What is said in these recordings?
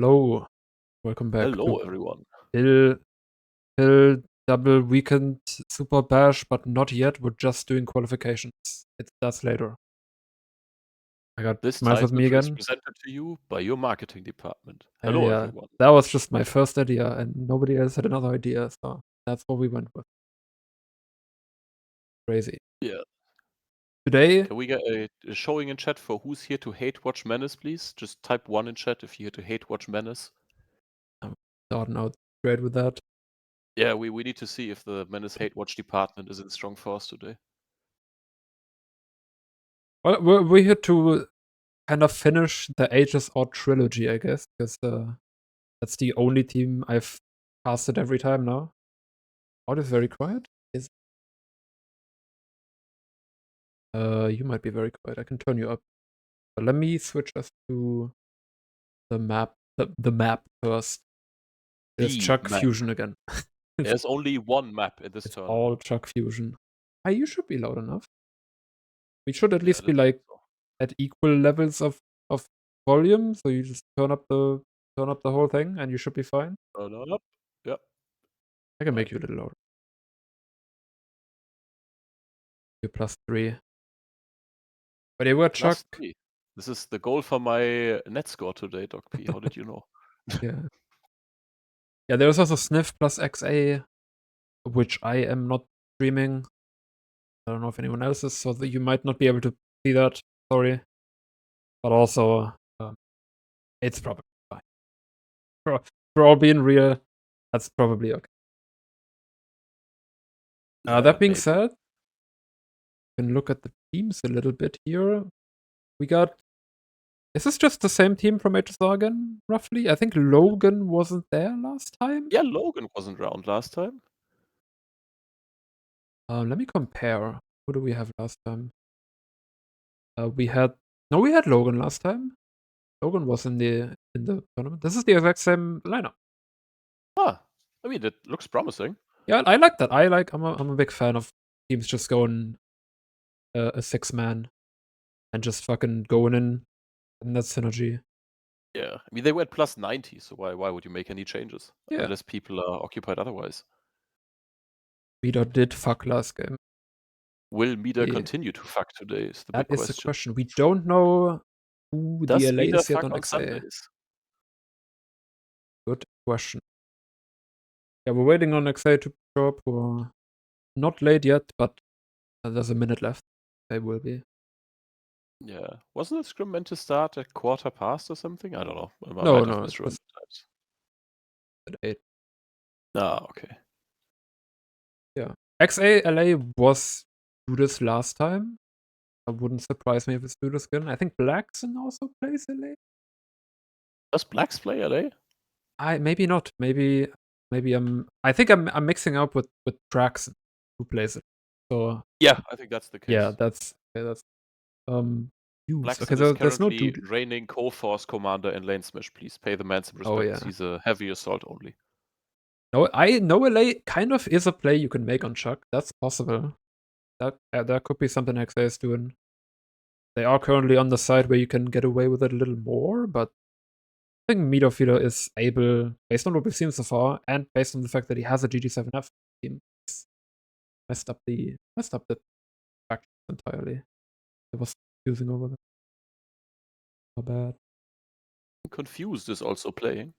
Hello, welcome back Hello, to everyone. PIL, PIL Double Weekend Super Bash, but not yet. We're just doing qualifications. That's later. I got This smiles with me title is again. presented to you by your marketing department. Hello, Yeah, everyone. that was just my first idea, and nobody else had another idea, so that's what we went with. Crazy. Yeah. Today, Can we get a showing in chat for who's here to hate watch Menace, please? Just type 1 in chat if you're here to hate watch Menace. I'm starting out great with that. Yeah, we need to see if the Menace hate watch department is in strong force today. Well, we're here to kind of finish the HSR trilogy, I guess, because that's the only team I've casted every time now. Audio is very quiet. You might be very quiet. I can turn you up. But let me switch us to the map. The map first. There's The Chuck map. Fusion again. There's only one map in this It's all tournament. Chuck Fusion. You should be loud enough. We should at Yeah, least be like at equal levels of volume. So you just turn up the whole thing, and you should be fine. turn up. Yep. I can Fine. make you a little louder. You're +3. But they were Chuck. +3. This is the goal for my net score today, Doc P. How did you know? Yeah. Yeah, there was also Sniff plus XA, which I am not streaming. I don't know if anyone else is, so that you might not be able to see that. Sorry. But also, it's probably fine. For all being real, that's probably okay. Yeah, That being maybe. said, we can look at the teams a little bit here. We got. Is this just the same team from HSR again, roughly? I think Logan wasn't there last time. Yeah, Logan wasn't around last time. Let me compare. Who do we have last time? We had Logan last time. Logan was in the tournament. This is the exact same lineup. Ah, I mean, it looks promising. Yeah, I like that. I'm a big fan of teams just going a 6-man and just fucking going in, and that synergy. Yeah, I mean, they were at +90, so why would you make any changes? Yeah. Unless people are occupied otherwise. Vida did fuck last game. Will Mida Yeah. continue to fuck today is the That big is the question. question. We don't know who the Does LA Mida is yet fuck on on XA. Sundays? Good question. Yeah, we're waiting on XA to show up. We're not late yet, but there's a minute left. They will be. Yeah. Wasn't the scrim meant to start at 1/4 or something? I don't know. I No, might have no, it's misremembered times. at 8. Ah, okay. Yeah. XA LA was do this last time. It wouldn't surprise me if it's do this again. I think Blackson also plays LA. Does Blacks play LA? Maybe not. I think I'm mixing up with Traxon, who plays it. So Yeah, I think that's the yeah, case. that's Hughes. Okay, Blackson is so there's no currently dude. reigning co-force commander in Lane Smash. Please pay the man some Oh respect. yeah. He's a heavy assault only. No, I know LA kind of is a play you can make on Chuck. That's possible. That could be something XA is doing. They are currently on the side where you can get away with it a little more, but I think Midofeeder is able, based on what we've seen so far, and based on the fact that he has a GG7F team, messed up the faction entirely. It was confusing over there. Not bad. Confused is also playing.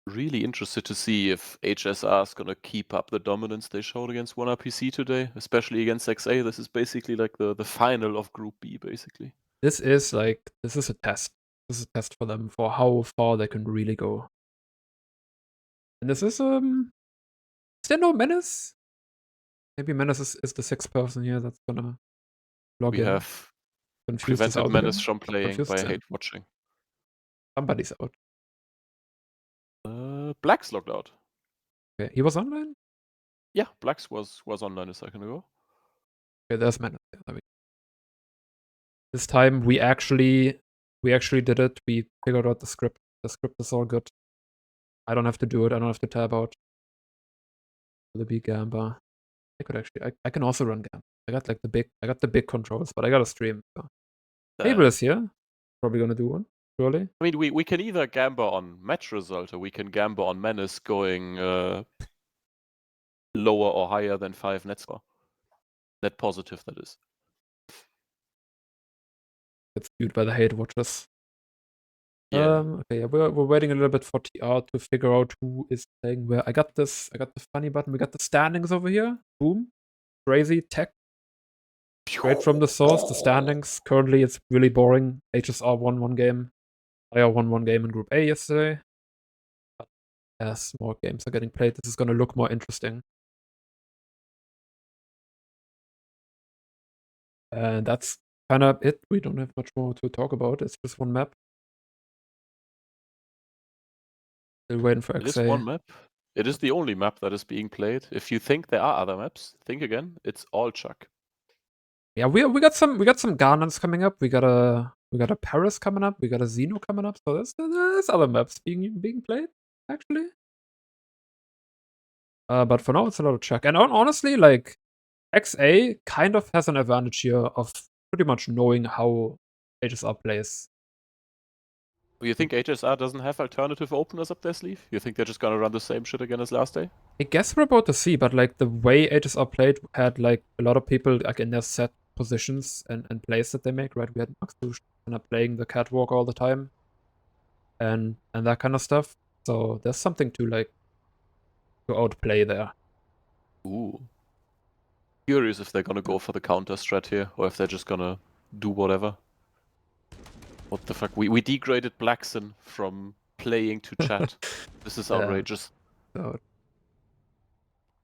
Really interested to see if HSR is gonna keep up the dominance they showed against 1RPC today, especially against XA. This is basically like the final of Group B, basically. This is a test. This is a test for them for how far they can really go. And this is there no Menace? Maybe Menace is the 6th person here that's gonna log We in. have Confused is prevented out Menace again. from playing Confused by is in. hate watching. Somebody's out. Blacks logged out. Okay, he was online? Yeah, Blacks was online a second ago. Okay, there's Menace. This time we actually did it. We figured out the script. The script is all good. I don't have to do it. I don't have to tab out. The big Gamba. I could actually. I can also run Gam. I got like the big controls, but I gotta stream. So. Fable is here. Probably gonna do one. Surely. I mean, we can either gamble on match result or we can gamble on Menace going lower or higher than 5 net score. Net positive, that is. It's skewed by the hate watchers. Yeah. Okay, yeah, we're waiting a little bit for TR to figure out who is playing where. I got the funny button. We got the standings over here. Boom. Crazy tech. Straight from the source, the standings. Currently, it's really boring. HSR won one game. IR won one game in Group A yesterday. But as more games are getting played, this is going to look more interesting. And that's kind of it. We don't have much more to talk about. It's just one map. Still waiting for XA. It is one map. It is the only map that is being played. If you think there are other maps, think again. It's all Chuck. Yeah, we got some Garnons coming up. We got a Paris coming up. We got a Xeno coming up. So there's other maps being played actually. But for now, it's a lot of Chuck. And honestly, like XA kind of has an advantage here of pretty much knowing how HSR plays. You think HSR doesn't have alternative openers up their sleeve? You think they're just gonna run the same shit again as last day? I guess we're about to see, but like the way HSR played had like a lot of people like in their set positions and plays that they make, right? We had Max Lush kind of playing the catwalk all the time and that kind of stuff. So there's something to like to outplay there. Ooh. Curious if they're gonna go for the counter strat here, or if they're just gonna do whatever. What the fuck? We degraded Blackson from playing to chat. This is outrageous. So,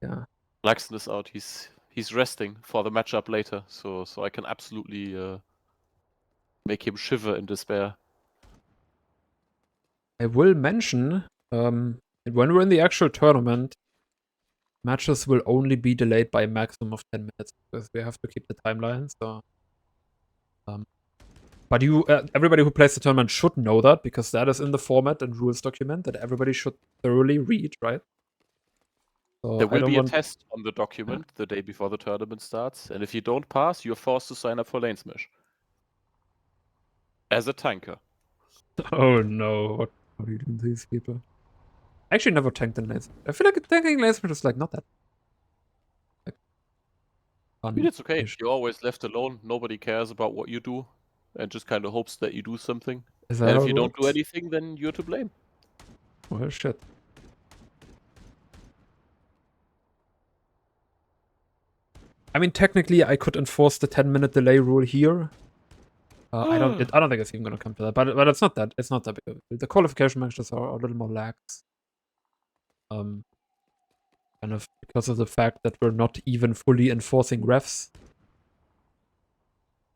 yeah. Blackson is out. He's resting for the matchup later, so I can absolutely make him shiver in despair. I will mention, when we're in the actual tournament, matches will only be delayed by a maximum of 10 minutes because we have to keep the timeline. So, but everybody who plays the tournament should know that because that is in the format and rules document that everybody should thoroughly read, right? So there will be a test on the document the day before the tournament starts, and if you don't pass, you're forced to sign up for Lane Smash. As a tanker. Oh no, what are you doing to these people? I actually never tanked in Lane Smash. I feel like tanking Lane Smash is like not that like, fun. I mean, it's okay. You're always left alone. Nobody cares about what you do and just kind of hopes that you do something. And if you don't do anything, then you're to blame. Well, shit. I mean, technically, I could enforce the 10-minute delay rule here. I don't think it's even gonna come to that, but it's not that big. The qualification matches are a little more lax. Kind of because of the fact that we're not even fully enforcing refs.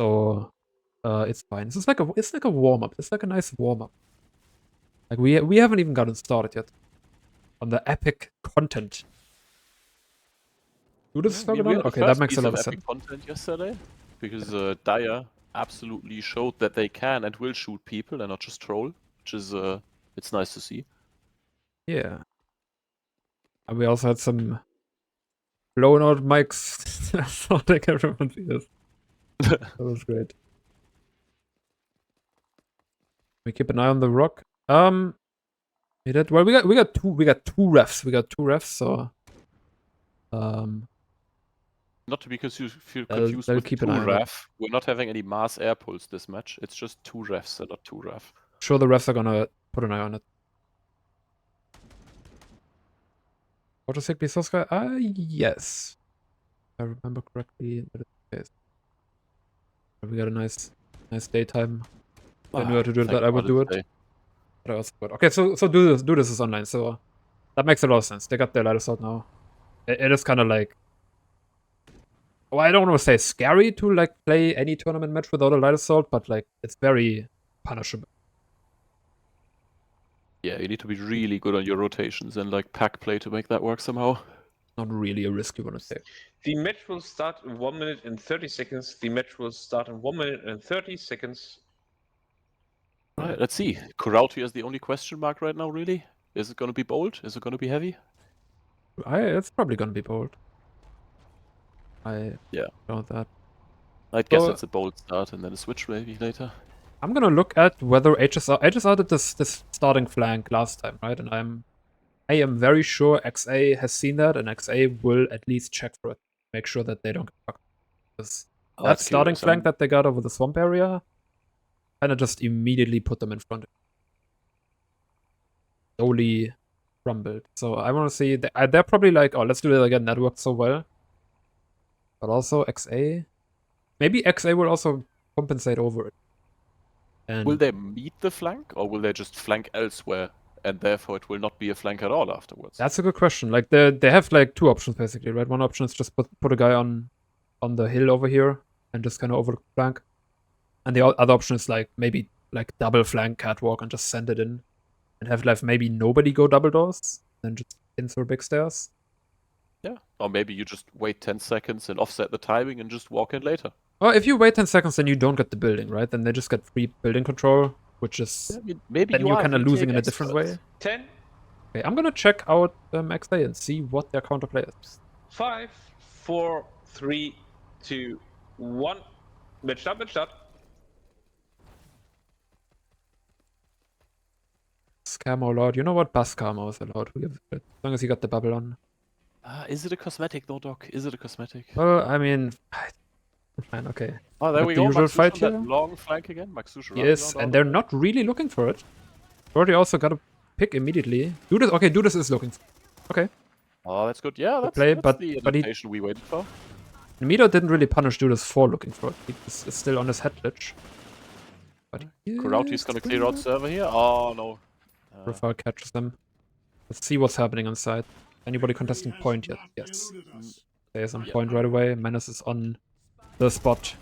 So it's fine. It's like a warm up. It's like a nice warm up. Like we haven't even gotten started yet on the epic content. Okay, that makes a lot of sense. Epic content yesterday because Dyer absolutely showed that they can and will shoot people and not just troll, which is it's nice to see. Yeah. And we also had some blown out mics. I thought I can remember this. That was great. We keep an eye on the rock. We did well. We got two refs. So not to be confused with two ref. We're not having any mass air pulls this match. It's just two refs and not two ref. Sure, the refs are gonna put an eye on it. Auto sick Soska? Yes. If I remember correctly, that is the case. We got a nice daytime. If I knew how to do that, I would do it. But I also would. Okay, so do this is online. So that makes a lot of sense. They got their light assault now. It is kind of like, well, I don't want to say scary to like play any tournament match without a light assault, but like it's very punishable. Yeah, you need to be really good on your rotations and like pack play to make that work somehow. Not really a risk you want to take. The match will start in 1 minute and 30 seconds. The match will start in 1 minute and 30 seconds. Alright, let's see. Kurauti is the only question mark right now, really? Is it going to be bold? Is it going to be heavy? It's probably going to be bold. I Yeah. know that. I'd guess So- it's a bold start and then a switch maybe later. I'm gonna look at whether HSR did this starting flank last time, right? And I am very sure XA has seen that, and XA will at least check for it, make sure that they don't get fucked. Because Oh, that that's starting curious. flank that they got over the swamp area kind of just immediately put them in front. Slowly crumbled. So I want to see. They're probably like, oh, let's do it again. That worked so well. But also XA, maybe XA will also compensate over it. And Will they meet the flank, or will they just flank elsewhere, and therefore it will not be a flank at all afterwards? that's a good question. Like they have like two options basically, right? One option is just put a guy on the hill over here and just kind of overlook the flank. And the other option is like maybe like double flank catwalk and just send it in and have like maybe nobody go double doors, then just in through big stairs. Yeah. Or maybe you just wait 10 seconds and offset the timing and just walk in later. Well, if you wait 10 seconds, then you don't get the building, right? Then they just get free building control, which is Yeah, I mean, maybe then you you're are kind of losing in a retake different experts. way. 10, Okay, I'm gonna check out XA and see what their counterplay is. 5, 4, 3, 2, 1. Mit Start. Scamo allowed. You know what? Bus Scamo is allowed. Who gives a shit? As long as you got the bubble on. Is it a cosmetic though, Doc? Is it a cosmetic? Well, I mean, fine, okay. Oh, there Got we the go. usual Maxush fight on that here. long flank again. Maxush Yes, and they're not really looking for it. Already also got a pick immediately. Dudas is looking for it. Okay. Oh, that's good. Yeah, that's, play, that's but- the but he- adaptation we waited for. Mido didn't really punish Dudas for looking for it. He's still on his head glitch. But Karauti's gonna clear out server here. Oh, no. Profile catches them. Let's see what's happening on site. Anybody contesting point yet? Yes. There's on Yeah. point right away. Menace is on the spot.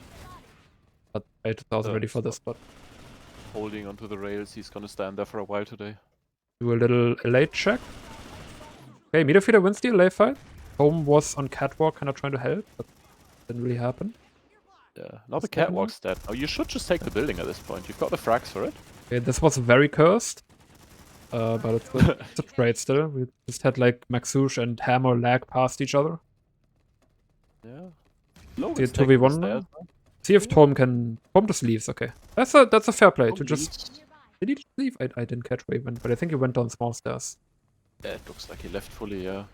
But 8,000 ready for the spot. Holding onto the rails. He's gonna stand there for a while today. Do a little late check. Okay, Midfielder wins the LA fight. Home was on catwalk, kind of trying to help, but didn't really happen. Yeah. Now the Is that catwalk's dead. Oh, you should just take the building at this point. You've got the frags for it. Okay, this was very cursed. But it's a trade still. We just had like Maxush and Hammer lag past each other. Yeah. Low See a 2v1 now? See if Tom can. Tom just leaves, okay. That's a fair play to just. Did he just leave? I didn't catch where he went, but I think he went down small stairs. Yeah, it looks like he left fully, yeah.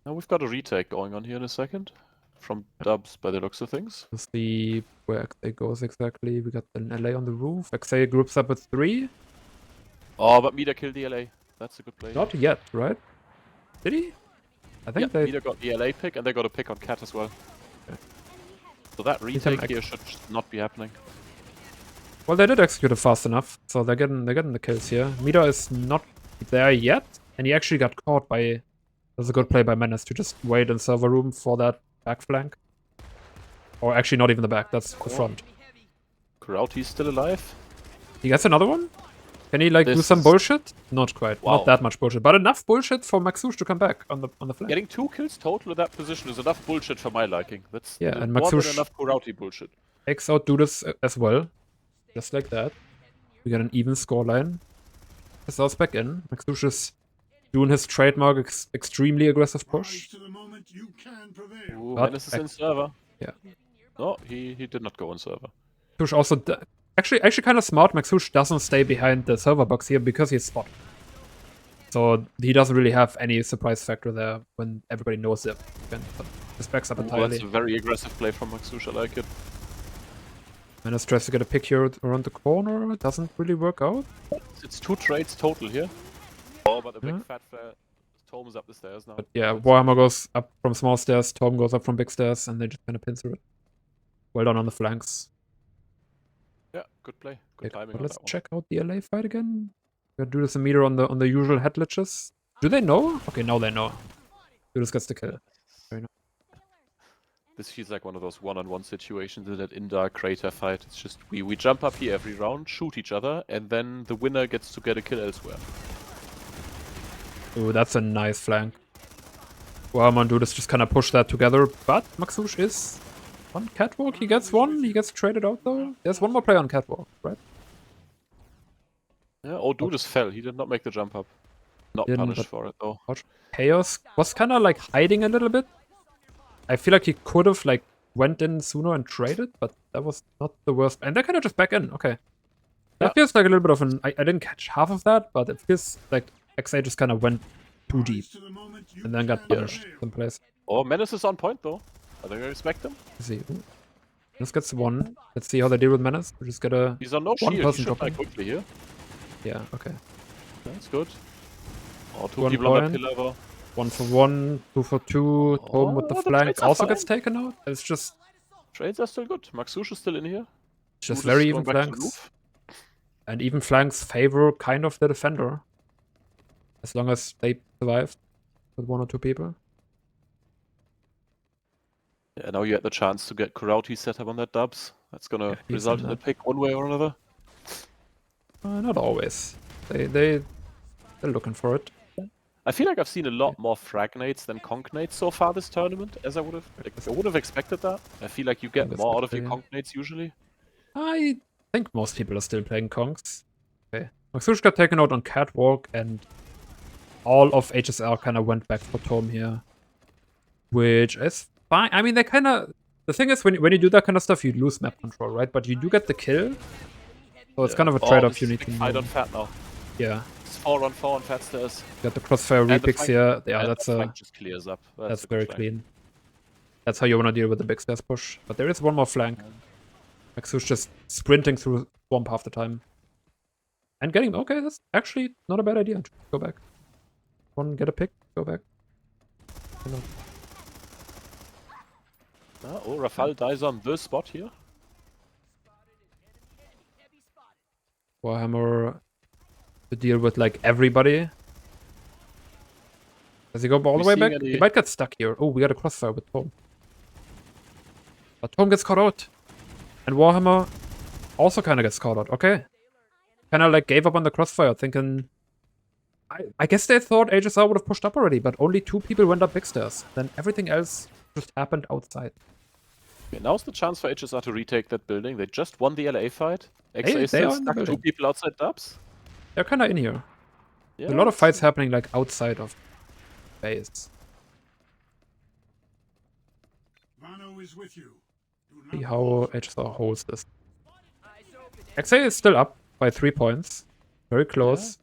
Now we've got a retake going on here in a second. From Dubs by the looks of things. We'll see where XA goes exactly. We got an LA on the roof. XA groups up with 3. Oh, but Mida killed the LA. That's a good play. Not yet, right? Did he? I think yeah, they. Mida got the LA pick and they got a pick on Cat as well. Okay. So that can retake here should not be happening. Well, they did execute it fast enough, so they're getting the kills here. Mida is not there yet, and he actually got caught by. That's a good play by Menace to just wait in server room for that back flank. Or actually, not even the back. That's the front. Karauti's still alive. He gets another one. Can he like do This some is- bullshit? Not quite. Wow. Not that much bullshit, but enough bullshit for Maxush to come back on the flank. Getting 2 kills total in that position is enough bullshit for my liking. That's Yeah, and more than Maxush- enough Karauti bullshit. Takes out Dudas as well, just like that. We got an even scoreline. Starts back in. Maxush is doing his trademark extremely aggressive push. Ooh, But Menace is in server. Yeah. No, he did not go on server. Maxush also actually kind of smart. Maxush doesn't stay behind the server box here because he's spot. So he doesn't really have any surprise factor there when everybody knows it. Just backs up Ooh, entirely. that's a very aggressive play from Maxush, I like it. Menace tries to get a pick here around the corner. It doesn't really work out. It's 2 trades total here. Oh, but a big Yeah. fat flare. Tom is up the stairs now. But yeah, Warhammer goes up from small stairs, Tom goes up from big stairs, and they just kind of pin through it. Well done on the flanks. Yeah, good play. Good Okay, timing but on let's that one. check out the LA fight again. Gotta do this a meter on the usual head glitches. Do they know? Okay, now they know. Dudas gets the kill. This feels like one of those one-on-one situations in that Indar crater fight. It's just we jump up here every round, shoot each other, and then the winner gets to get a kill elsewhere. Ooh, that's a nice flank. Warhammer and Dudas just kind of push that together, but Maxush is on catwalk. He gets one. He gets traded out though. There's one more play on catwalk, right? Yeah, oh, Dudas fell. He did not make the jump up. Not Didn't, punished but- for it though. Chaos was kind of like hiding a little bit. I feel like he could have like went in sooner and traded, but that was not the worst. And they're kind of just back in. Okay. That feels like a little bit of an... I didn't catch half of that, but it feels like XA just kind of went too deep. And then got punished someplace. Oh, Menace is on point though. I think I respect him. Let's see. Menace gets one. Let's see how they deal with Menace. We just gotta... He's on no one shield. person He should die dropping. quickly here. Yeah, okay. That's good. Oh, two One people on point. that pillar though. 1 for 1, 2 for 2. Tom with the the flank trades are also fine. gets taken out. It's just Trades are still good. Maxush is still in here. just Dude is very going even back to flanks. roof. And even flanks favor kind of the defender. As long as they survive with 1 or 2 people. Yeah, now you had the chance to get Kurauti set up on that dubs. That's gonna he's result in in a that. pick one way or another. Not always. They're looking for it. I feel like I've seen a lot more fragnates than concnates so far this tournament, as I would have expected that. I feel like you get that's more good out of for your you. concnates usually. I think most people are still playing conks. Okay. Maxush got taken out on Catwalk, and all of HSR kind of went back for Tom here. Which is fine. I mean, they kind of... The thing is, when you do that kind of stuff, you lose map control, right? But you do get the kill. So it's kind of a trade-off you need to fight know. on Fat now. Yeah. It's 4-on-4 on Fat stairs. You got the crossfire And the repicks flank- here. Yeah, and that's the a... flank just clears up. That's a good very flank. clean. That's how you want to deal with the big stairs push. But there is one more flank. Maxush just sprinting through swamp half the time. And getting... Okay, that's actually not a bad idea. Go back. One, get a pick, go back. You know. Oh, Rafal dies on the spot here. Warhammer to deal with, like, everybody. Does he go all the way back? He might get stuck here. Oh, we got a crossfire with Tom. But Tom gets caught out. And Warhammer also kind of gets caught out. Okay. Kind of, like, gave up on the crossfire, thinking... I guess they thought HSR would have pushed up already, but only 2 people went up big stairs. Then everything else just happened outside. Okay, now's the chance for HSR to retake that building. They just won the LA fight. XA They still are in the stuck 2 building. people outside dubs. They're kind of in here. Yeah, There's a lot of fights happening, like, outside of base. Vano is with you. See how HSR holds this. XA is still up by 3 points. Very close.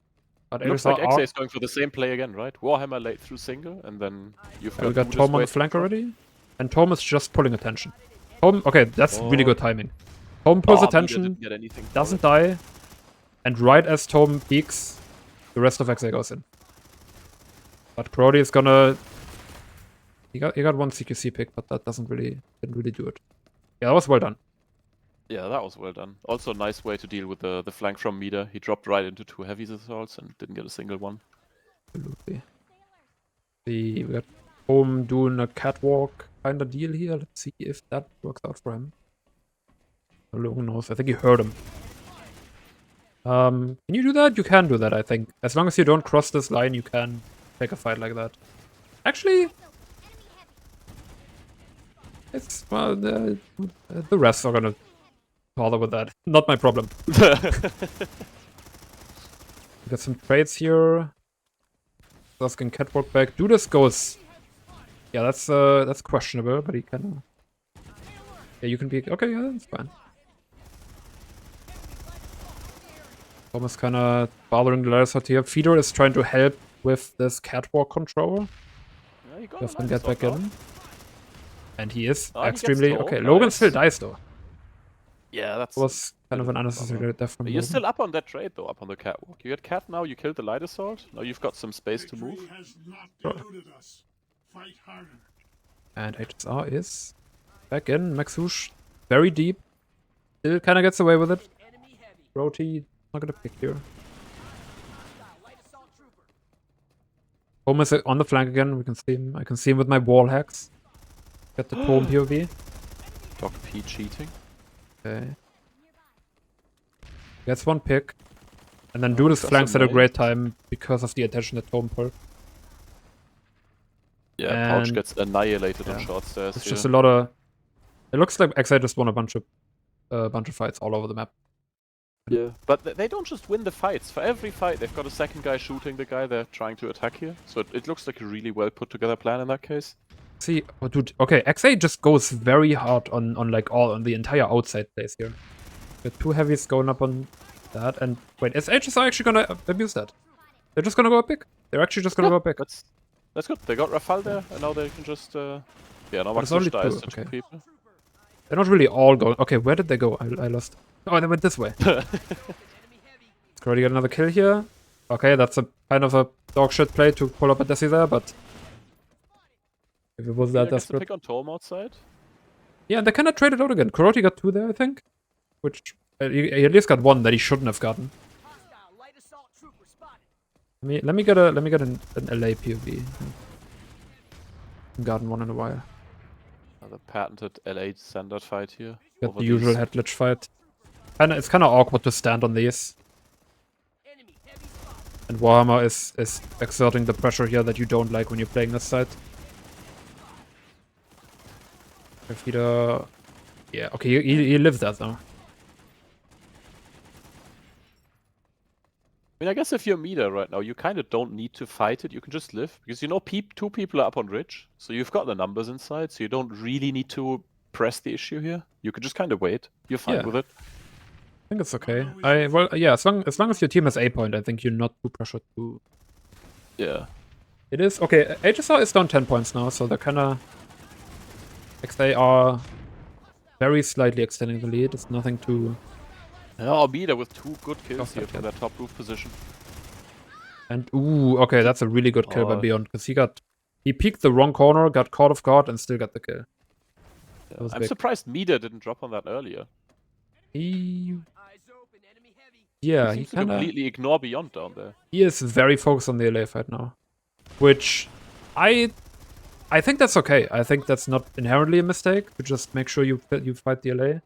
But It looks HSR like XA is going for the same play again, right? Warhammer late through single, and then you've got... we got Buddhist Tom on the waiting flank for- already. And Tom is just pulling attention. Tom, okay, that's really Oh. good timing. Tom pulls Meter attention, didn't get anything for doesn't it. die, and right as Tom peeks, the rest of XA goes in. But Crowdy is gonna... He got one CQC pick, but that didn't really do it. Yeah, that was well done. Yeah, that was well done. Also a nice way to deal with the flank from Meter. He dropped right into 2 heavy assaults and didn't get a single one. Absolutely. We got Tom doing a catwalk kind of deal here. Let's see if that works out for him. Logan knows. I think you heard him. Can you do that? You can do that, I think. As long as you don't cross this line, you can take a fight like that. Actually, it's... Well, the refs are gonna bother with that. Not my problem. We got some trades here. Asking catwalk back. Dudas goes... Yeah, that's questionable, but he can... Yeah, you can be... Okay, yeah, that's fine. Almost kind of bothering the ladder sort here. Fedor is trying to help with this catwalk control. Yeah, he got Let a him nice get back assault in. And he is Oh, he gets extremely... the Okay, ult, Logan nice. still dies though. Yeah, that's... Was kind of an bit of a unnecessary death from You're Logan. still up on that trade though, up on the catwalk. You get cat now, you killed the light assault. Now you've got some space to move. Victory has not Sure. eluded us. Fight harder. And HSR is back in. Maxush, very deep. Still kind of gets away with it. Roti, not gonna pick here. Home is on the flank again. We can see him. I can see him with my wall hacks. Get the Pome POV. Doc P cheating. Okay. Gets one pick. And then Dudas that's flanks at a amazing. great time because of the attention that Tome pulled. Yeah, Pouch And- gets annihilated on yeah. short stairs. It's here. just a lot of... It looks like XA just won a bunch of fights all over the map. Yeah, but they don't just win the fights. For every fight, they've got a second guy shooting the guy they're trying to attack here. So it looks like a really well put together plan in that case. See, oh, dude, okay, XA just goes very hard on like on the entire outside place here. Got 2 heavies going up on that, and wait, is HSR actually gonna abuse that? They're just gonna go up big. They're actually just gonna go big. That's good. They got Rafale there, and now they can just yeah, now But it's only Max dies two, to 2 okay. people. They're not really all going. Okay, where did they go? I lost. Oh, they went this way. Already got another kill here. Okay, that's a kind of a dog shit play to pull up a Desi there, but if it was that desperate. Pick on Torm outside. Yeah, and they kind of traded out again. Karoti got 2 there, I think, which he at least got 1 that he shouldn't have gotten. Let me get an LA POV. Haven't gotten one in a while. Another patented LA standard fight here. Got the usual head glitch fight. And it's kind of awkward to stand on these. And Warhammer is exerting the pressure here that you don't like when you're playing this side. Feeder. Yeah, okay, he lived that though. I mean, I guess if you're Mida right now, you kind of don't need to fight it. You can just live. Because you know 2 people are up on Ridge. So you've got the numbers inside. So you don't really need to press the issue here. You could just kind of wait. You're fine with it. I think it's okay. Well, yeah, as long as your team has A point, I think you're not too pressured to. Yeah. It is okay. HSR is down 10 points now, so they're kind of like they are very slightly extending the lead. It's nothing too. Yeah, Mida with 2 good kills here from that top roof position. And ooh, okay, that's a really good kill by Beyond because he peeked the wrong corner, got caught off guard, and still got the kill. Yeah, I'm surprised Mida didn't drop on that earlier. He seems to completely ignore Beyond down there. He is very focused on the LA fight now, which I think that's okay. I think that's not inherently a mistake to just make sure you fight the LA.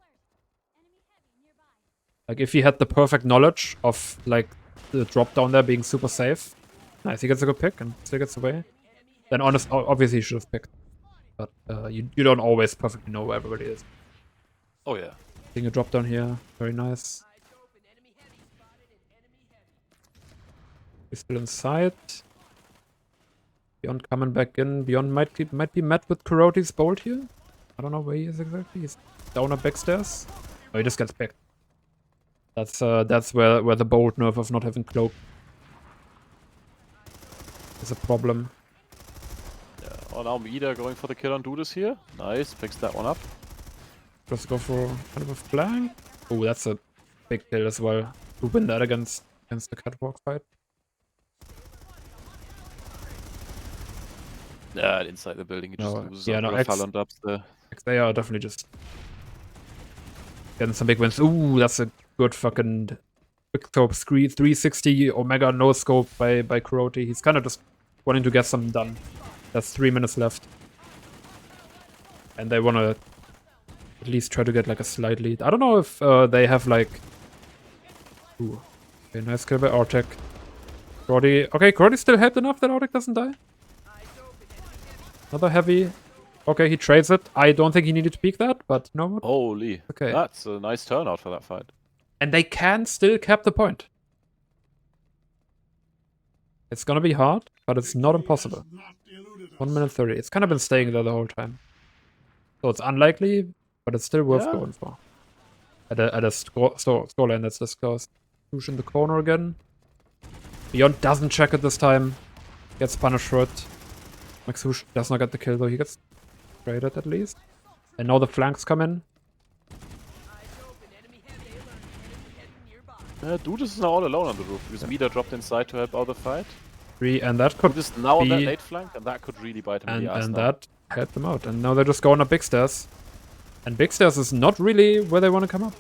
Like if he had the perfect knowledge of like the drop down there being super safe, nice, he gets a good pick and still gets away. Then obviously he should have picked, but you don't always perfectly know where everybody is. Oh yeah. Getting a drop down here, very nice. He's still inside. Beyond coming back in. Beyond might be met with Karoti's bolt here. I don't know where he is exactly. He's down a back stairs. Oh, he just gets picked. That's where the bold nerf of not having cloak is a problem. Yeah. Oh, now Mida going for the kill on Dudas here. Nice, picks that one up. Just go for kind of a flank. Oh, that's a big kill as well. To win that against the catwalk fight. Yeah, inside the building, he just loses on dubs there. They are definitely just getting some big wins. Ooh, that's a good fucking quick scope 360 Omega no scope by Karoti. He's kind of just wanting to get something done. There's 3 minutes left. And they want to at least try to get like a slight lead. I don't know if they have like... Ooh. Okay, nice kill by Artek. Karoti... Okay, Karoti still helped enough that Artek doesn't die. Another heavy. Okay, he trades it. I don't think he needed to peek that, but you know what? Holy. Okay. That's a nice turnout for that fight. And they can still cap the point. It's gonna be hard, but it's not impossible. 1 minute 30. It's kind of been staying there the whole time. So it's unlikely, but it's still worth going for. At a scoreline that's this close. Push in the corner again. Beyond doesn't check it this time. Gets punished for it. Maxush does not get the kill though, he gets traded at least. And now the flanks come in. Dude is now all alone on the roof because Mida dropped inside to help out the fight. And that could Dude is now on that late flank, and that could really bite him in the ass. And now. that helped them out. And now they're just going up big stairs. And big stairs is not really where they want to come up.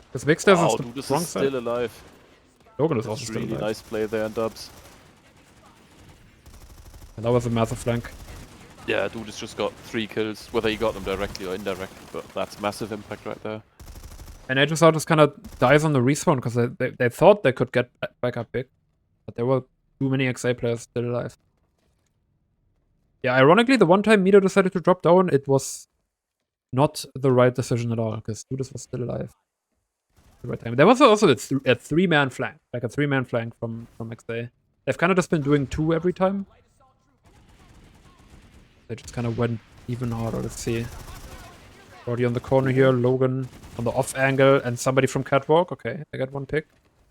Because big stairs is the Dude wrong is side. still alive. Logan is That's also still really alive. nice play there in dubs. And that was a massive flank. Yeah, dude has just got 3 kills, whether he got them directly or indirectly, but that's massive impact right there. And HSR just kind of dies on the respawn because they thought they could get back up big. But there were too many XA players still alive. Yeah, ironically, the one time Mida decided to drop down, it was not the right decision at all because Dudas was still alive. The right time. There was also a 3-man flank, like a 3-man flank from XA. They've kind of just been doing 2 every time. They just kind of went even harder. Let's see. Brody on the corner here, Logan on the off angle, and somebody from Catwalk. Okay, they got one pick.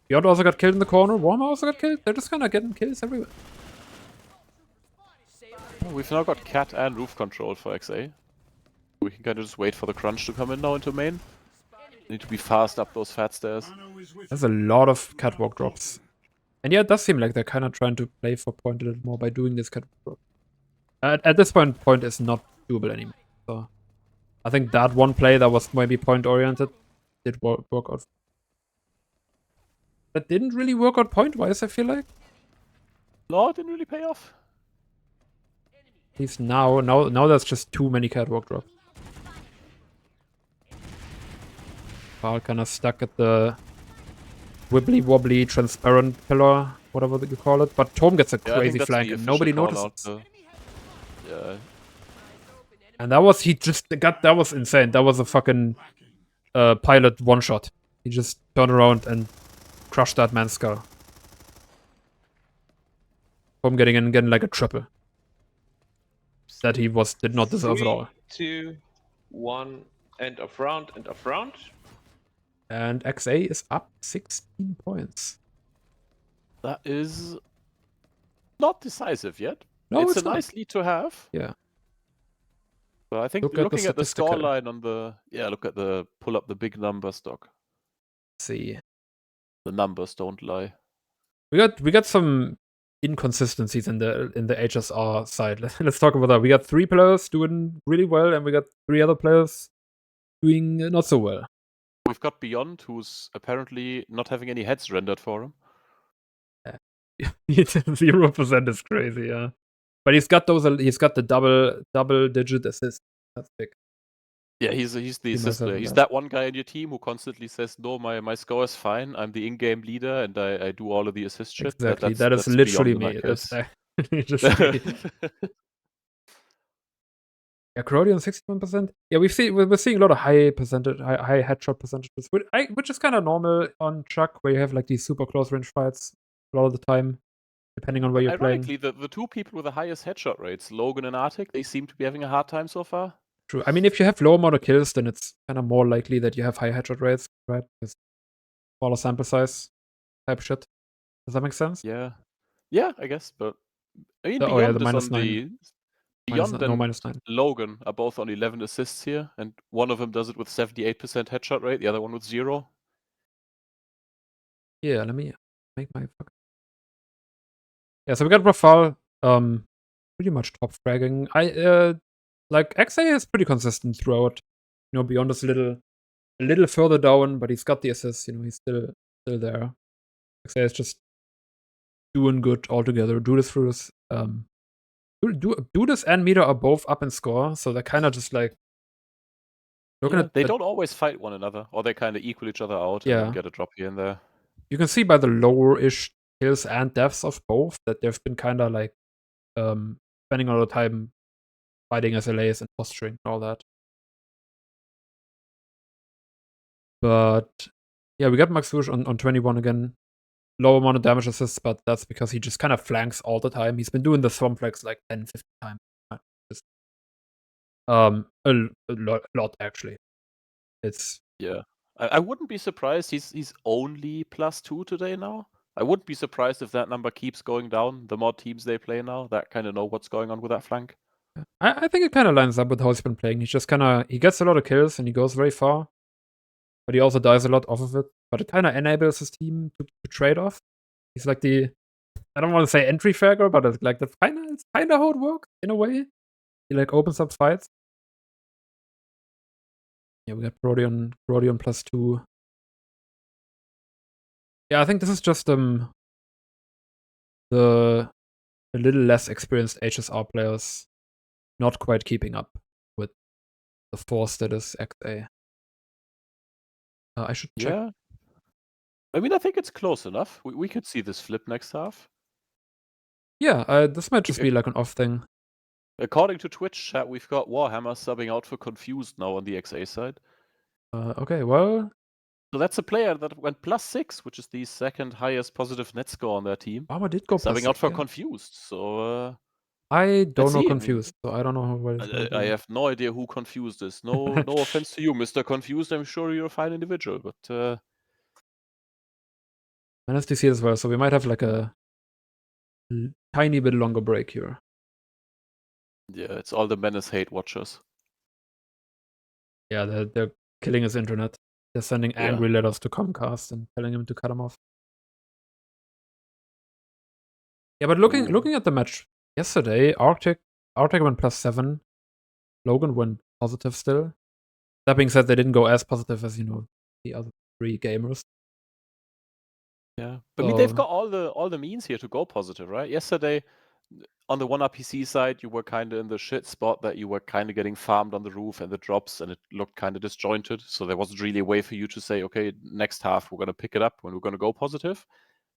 Beyond also got killed in the corner. Warmer also got killed. They're just kind of getting kills everywhere. We've now got cat and roof control for XA. We can kind of just wait for the crunch to come in now into main. Need to be fast up those fat stairs. Vano is with There's a lot of Catwalk drops. And yeah, it does seem like they're kind of trying to play for point a little more by doing this Catwalk drop. At this point is not doable anymore. So I think that one play that was maybe point-oriented did work out. That didn't really work out point-wise, I feel like. No, it didn't really pay off. At least now there's just too many Catwalk drops. Carl kind of stuck at the wibbly-wobbly transparent pillar, whatever you call it. But Tom gets a Yeah, I think crazy that's flank the and nobody official call notices. out, yeah. And that was insane. That was a fucking pilot one-shot. He just turned around and crushed that man's skull. Tom getting in again like a triple. That he did not deserve at all. 3, 2, 1, end of round, end of round. And XA is up 16 points. That is not decisive yet. No, it's a not. nice lead to have. Yeah. But I think Look at the looking at the statistical. scoreline on the pull up the big numbers doc. Let's see. The numbers don't lie. We got some inconsistencies in the HSR side. Let's talk about that. We got 3 players doing really well, and we got 3 other players doing not so well. We've got Beyond, who's apparently not having any heads rendered for him. 0% is crazy, yeah. But he's got the double digit assist. That's big. Yeah, he's the assist player. He's that. that one guy in your team who constantly says, "No, my score is fine. I'm the in-game leader, and I do all of the assist shit." Exactly. That's That is literally Beyond in me. that That's case. just me. Yeah, Crowdy on 61%. Yeah, we're seeing a lot of high headshot percentages, which is kind of normal on Chuck, where you have like these super close range fights a lot of the time, depending on where you're playing. Ironically, the 2 people with the highest headshot rates, Logan and Arctic, they seem to be having a hard time so far. True. I mean, if you have low amount of kills, then it's kind of more likely that you have high headshot rates, right? Because smaller sample size type shit. Does that make sense? Yeah, I guess. But I mean, the Beyond is minus on 9. the Beyond and minus 9. Logan are both on 11 assists here, and one of them does it with 78% headshot rate, the other one with 0. Yeah, let me make my fucking. Yeah, so we got Rafal, pretty much top fragging. Like XA is pretty consistent throughout. You know, Beyond is a little further down, but he's got the assists. You know, he's still there. XA is just doing good altogether. Dudas and Meter are both up in score, so they're kind of just like looking at. They don't always fight one another, or they kind of equal each other out and then get a drop here and there. You can see by the lower-ish kills and deaths of both that they've been kind of like spending all the time fighting SLAs and posturing and all that. But yeah, we got Maxouche on 21 again. Low amount of damage assists, but that's because he just kind of flanks all the time. He's been doing the swamp flex like 10, 15 times. Just, a lot actually. It's I wouldn't be surprised. He's only +2 today now. I wouldn't be surprised if that number keeps going down. The more teams they play now, that kind of know what's going on with that flank. I think it kind of lines up with how he's been playing. He's just he gets a lot of kills and he goes very far, but he also dies a lot off of it. But it kind of enables his team to trade off. He's like I don't want to say entry fragger, but it's like it's kind of how it works in a way. He like opens up fights. Yeah, we got Brody on +2. Yeah, I think this is just a little less experienced HSR players not quite keeping up with the force that is XA. I should check. Yeah. I mean, I think it's close enough. We could see this flip next half. Yeah, this might just be like an off thing. According to Twitch chat, we've got Warhammer subbing out for Confused now on the XA side. Okay, well. So that's a player that went +6, which is the second highest positive net score on their team. Warhammer did go subbing out +6, for yeah. Confused. So I don't Let's know see. confused, so I don't know what it's gonna I do. have no idea who confused is. No, no offense to you, Mr. Confused. I'm sure you're a fine individual, but Menace DC as well, so we might have like a tiny bit longer break here. yeah, it's all the Menace hate watchers. Yeah, they're killing his internet. They're sending Yeah. angry letters to Comcast and telling him to cut him off. Yeah, but looking at the match yesterday, Arctic went +7. Logan went positive still. That being said, they didn't go as positive as the other 3 gamers. Yeah, but I mean they've So- got all the means here to go positive, right? Yesterday, on the 1RPC side, you were kind of in the shit spot that you were kind of getting farmed on the roof and the drops, and it looked kind of disjointed. So there wasn't really a way for you to say, okay, next half we're going to pick it up when we're going to go positive.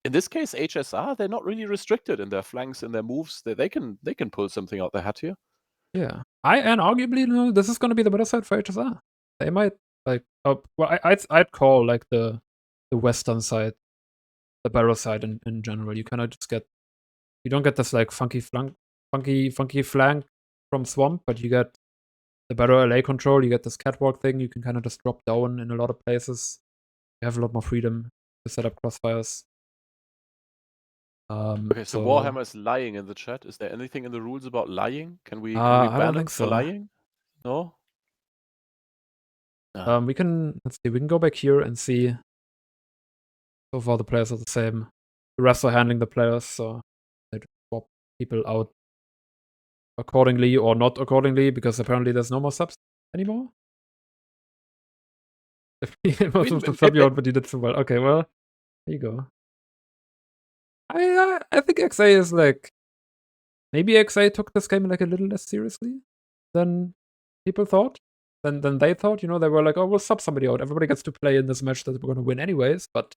In this case, HSR, they're not really restricted in their flanks, in their moves. They can pull something out their hat here. Yeah, and arguably, this is going to be the better side for HSR. They might I'd call like the western side the better side in general. You kind of just you don't get this like funky flank from Swamp, but you get the better LA control. You get this catwalk thing. You can kind of just drop down in a lot of places. You have a lot more freedom to set up crossfires. Okay, so Warhammer is lying in the chat. Is there anything in the rules about lying? Can we I ban don't it think for so. lying? No. We can go back here and see. So far, the players are the same. The refs are handling the players, so they swap people out accordingly or not accordingly, because apparently there's no more subs anymore. Most of the sub you out, but you did so well. Okay, well, there you go. I think XA is like, maybe XA took this game like a little less seriously than people thought. Than they thought. They were like, oh, we'll sub somebody out. Everybody gets to play in this match that we're going to win anyways, but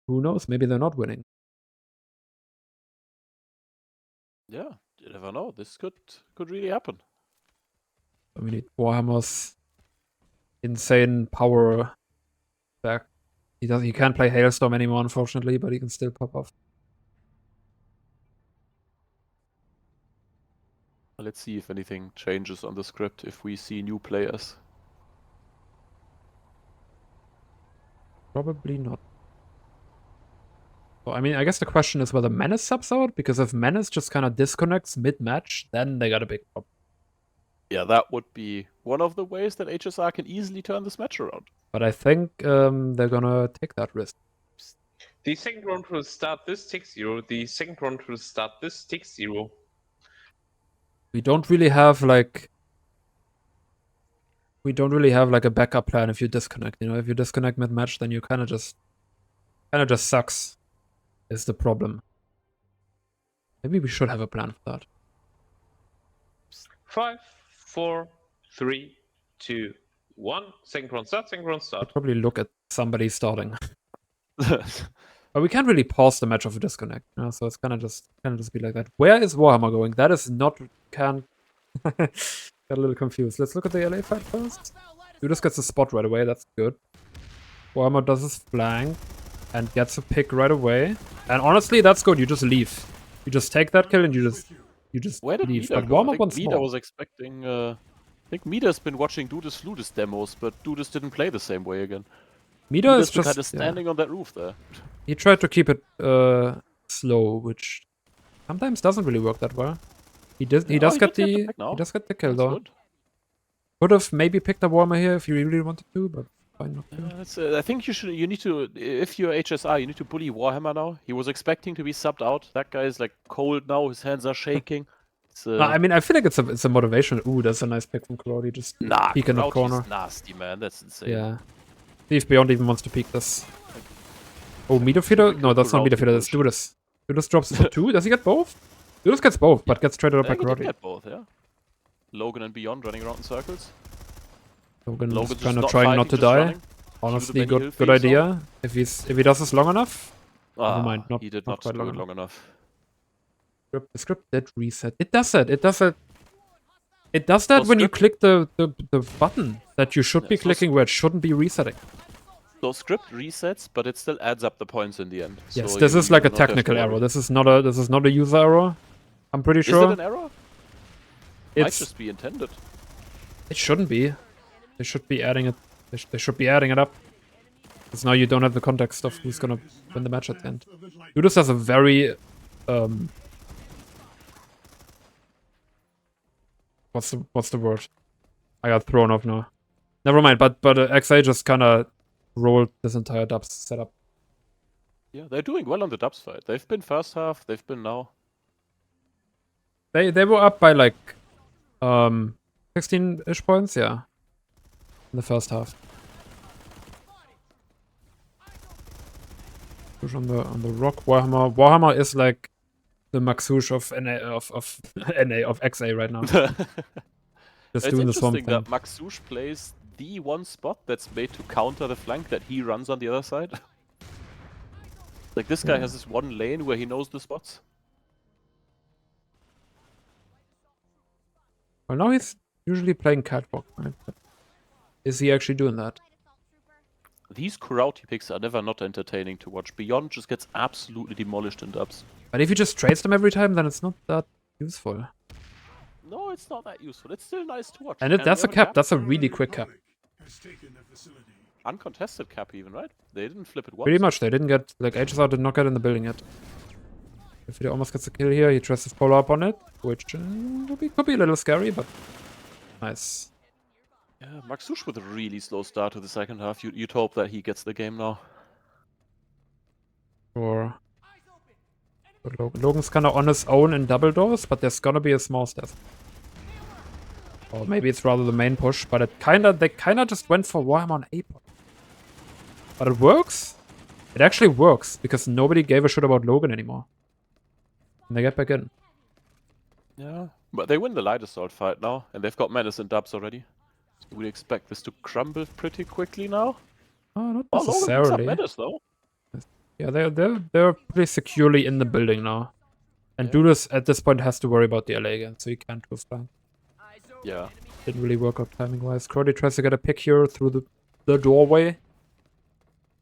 who knows? Maybe they're not winning. Yeah, you never know. This could really happen. We need Warhammer's insane power back. He can't play Hailstorm anymore, unfortunately, but he can still pop off. Let's see if anything changes on the script, if we see new players. Probably not. So, I mean, I guess the question is whether Menace subs out, because if Menace just kind of disconnects mid-match, then they got a big problem. Yeah, that would be one of the ways that HSR can easily turn this match around. But I think they're gonna take that risk. The second round will start this tick 0. The second round will start this tick 0. We don't really have like a backup plan if you disconnect. If you disconnect mid-match, then you kind of just sucks. Is the problem. Maybe we should have a plan for that. 5, 4, 3, 2, 1. Second round start. Second round I'd start. probably look at somebody starting. But we can't really pause the match of a disconnect, so it's kind of just be like that. Where is Warhammer going? That is not got a little confused. Let's look at the LA fight first. Judas gets a spot right away. That's good. Warhammer does his flank and gets a pick right away. And honestly, that's good. You just leave. You just take that kill and you just Where did leave. Mida But go? I Warhammer think wants Mida more. was expecting. I think Mida's been watching Dudas Fludis demos, but Dudas didn't play the same way again. Mida is just kind of standing on that roof there. He tried to keep it slow, which sometimes doesn't really work that well. He does get the kill That's though. good. Could have maybe picked a Warhammer here if you really wanted to, but fine not to. I think you need to, if you're HSR, you need to bully Warhammer now. He was expecting to be subbed out. That guy is like cold now. His hands are shaking. I mean, I feel like it's a motivation. Ooh, that's a nice pick from Claudia. Just peek in the corner. Nasty, man. That's insane. Yeah. See if Beyond even wants to peek this. Oh, meter feeder? No, that's not meter feeder. Let's do this. Judas drops it for 2. Does he get both? Judas gets both, but gets traded up by He did Karate. get both, yeah. Logan and Beyond running around in circles. Logan's just trying fighting, not to just die. running. Honestly, Shoot the good idea. If he does this long enough. Never mind, he did not quite do it long enough. The script did reset. It does that. It does that when you click the button that you should be clicking where it shouldn't be resetting. So script resets, but it still adds up the points in the end. Yes, so this is like a do not have to technical worry. error. This is not a user error. I'm pretty Is sure. it an error? Might It's just be intended. it shouldn't be. They should be adding it. They should be adding it up. Because now you don't have the context of who's gonna win the match at the end. Judas has a very what's the word? I got thrown off now. Never mind. But XA just kind of rolled this entire dubs setup. Yeah, they're doing well on the dubs fight. They've been first half. They've been now. They were up by like 16-ish points, yeah. In the first half. Push on the rock. Warhammer is like the Maxouche of NA of NA of XA right now. Just It's doing this one interesting thing. that Maxouche plays the one spot that's made to counter the flank that he runs on the other side. Like this guy has this one lane where he knows the spots. Well, now he's usually playing catwalk, right? But is he actually doing that? These Kurauti picks are never not entertaining to watch. Beyond just gets absolutely demolished in dubs. But if he just trades them every time, then it's not that useful. No, it's not that useful. It's still nice to watch. And that's a cap. That's a really quick cap. Uncontested cap even, right? They didn't flip it once. Pretty much. They didn't get, like, HSR did not get in the building yet. If he almost gets a kill here, he tries to follow up on it, which could be a little scary, but nice. Yeah, Maxouche with a really slow start to the second half. You'd hope that he gets the game now. Or Logan's kind of on his own in double doors, but there's gonna be a small step. Or maybe it's rather the main push, but they kinda just went for Warhammer on A point. But it works. It actually works because nobody gave a shit about Logan anymore. And they get back in. Yeah, but they win the light assault fight now, and they've got Menace and dubs already. So we expect this to crumble pretty quickly now. Oh, not Oh, Logan picks up necessarily. Menace though. Yeah, they're pretty securely in the building now. And Dudas at this point has to worry about the LA again, so he can't go flank. Yeah. Didn't really work out timing wise. Crowdy tries to get a pick here through the doorway.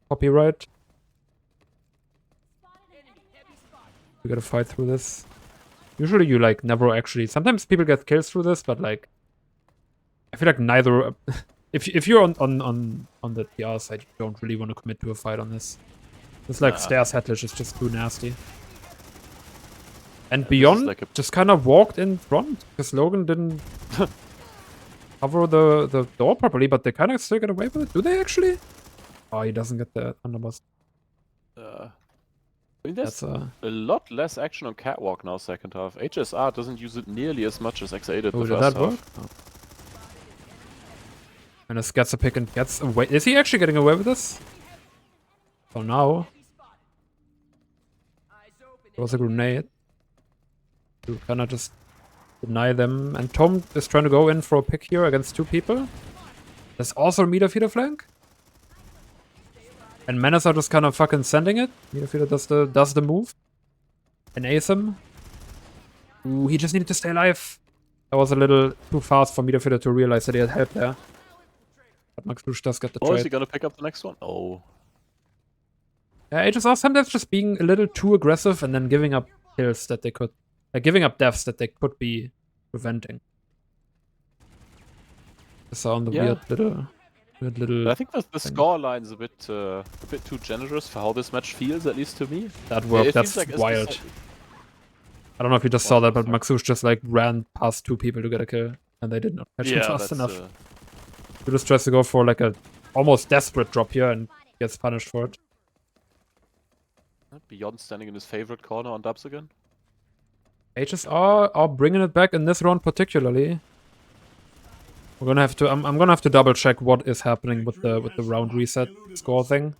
Copyright. We gotta fight through this. Usually you like never actually. Sometimes people get kills through this, but like I feel like neither. if you're on the TR side, you don't really want to commit to a fight on this. It's like stairs headlish is just too nasty. And Beyond like just kind of walked in front because Logan didn't cover the door properly, but they kind of still get away with it. Do they actually? Oh, he doesn't get the underbust. I mean, there's a lot less action on Catwalk now, second half. HSR doesn't use it nearly as much as XA did the Oh, did first that work? half. Oh. And this gets a pick and gets away. Is he actually getting away with this? Oh, now. There was a grenade. To kind of just deny them. And Tom is trying to go in for a pick here against two people. There's also a meter feeder flank. And Menace are just kind of fucking sending it. Meter feeder does the move. And ace him. Ooh, he just needed to stay alive. That was a little too fast for meter feeder to realize that he had help there. But Maxouche does get the Oh, is trade. he gonna pick up the next one? Oh. Yeah, HSR sometimes just being a little too aggressive and then giving up kills that they could, like giving up deaths that they could be preventing. The sound, the weird little. I think the score line's a bit too generous for how this match feels, at least to me. That worked. It That's feels like wild. I don't know if you just saw that, but Maxouche just like ran past two people to get a kill, and they did not catch him fast enough. He just tries to go for like a almost desperate drop here and gets punished for it. Beyond standing in his favorite corner on dubs again. HSR are bringing it back in this round particularly. We're gonna have to. I'm gonna have to double check what is happening with the round reset score thing,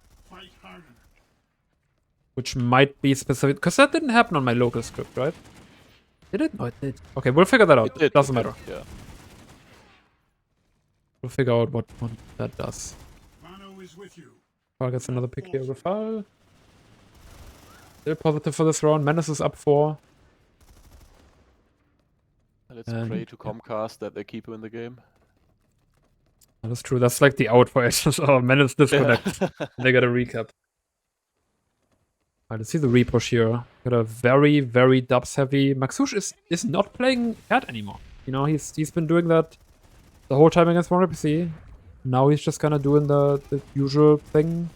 which might be specific because that didn't happen on my local script, right? Did it? No, it did. Okay, we'll figure that out. It doesn't matter. Yeah. We'll figure out what that does. Rafal gets another pick here. Rafal. Still positive for this round. Menace is up 4. Let's pray to Comcast that they keep him in the game. That is true. That's like the out for HSR. Menace disconnect. They got a recap. Alright, let's see the repush here. Got a very, very dubs heavy. Maxush is not playing cat anymore. You know, he's been doing that the whole time against 100PC. Now he's just kind of doing the usual thing.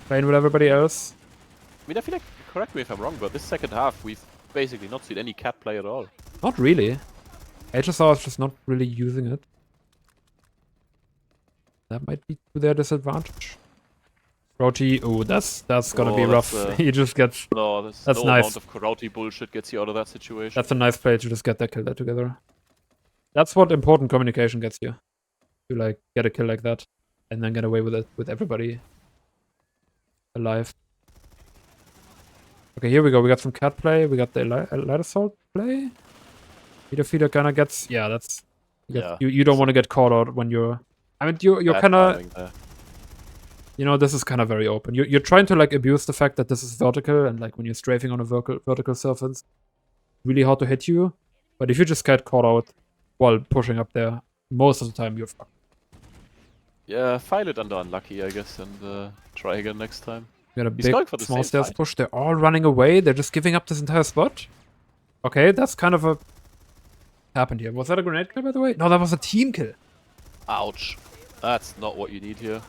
Playing with everybody else. I mean, I feel like, correct me if I'm wrong, but this second half, we've basically not seen any cat play at all. Not really. HSR is just not really using it. That might be to their disadvantage. Karate, oh, that's gonna be rough. He just gets. No, that's no nice. amount of karate bullshit gets you out of that situation. That's a nice play to just get that kill there together. That's what important communication gets you. To like get a kill like that, and then get away with it with everybody alive. Okay, here we go. We got some cat play. We got the light assault play. Feeder feeder kinda gets. Yeah, that's. You don't want to get caught out when you're. I mean, you're kind of. You know, this is kind of very open. You're trying to like abuse the fact that this is vertical, and like when you're strafing on a vertical surface, really hard to hit you. But if you just get caught out while pushing up there, most of the time you're fucked. Yeah, file it under unlucky, I guess, and try again next time. We got a He's big going for the small same stairs fight. push. They're all running away. They're just giving up this entire spot. Okay, that's kind of a happened here. Was that a grenade kill, by the way? No, that was a team kill. Ouch. That's not what you need here.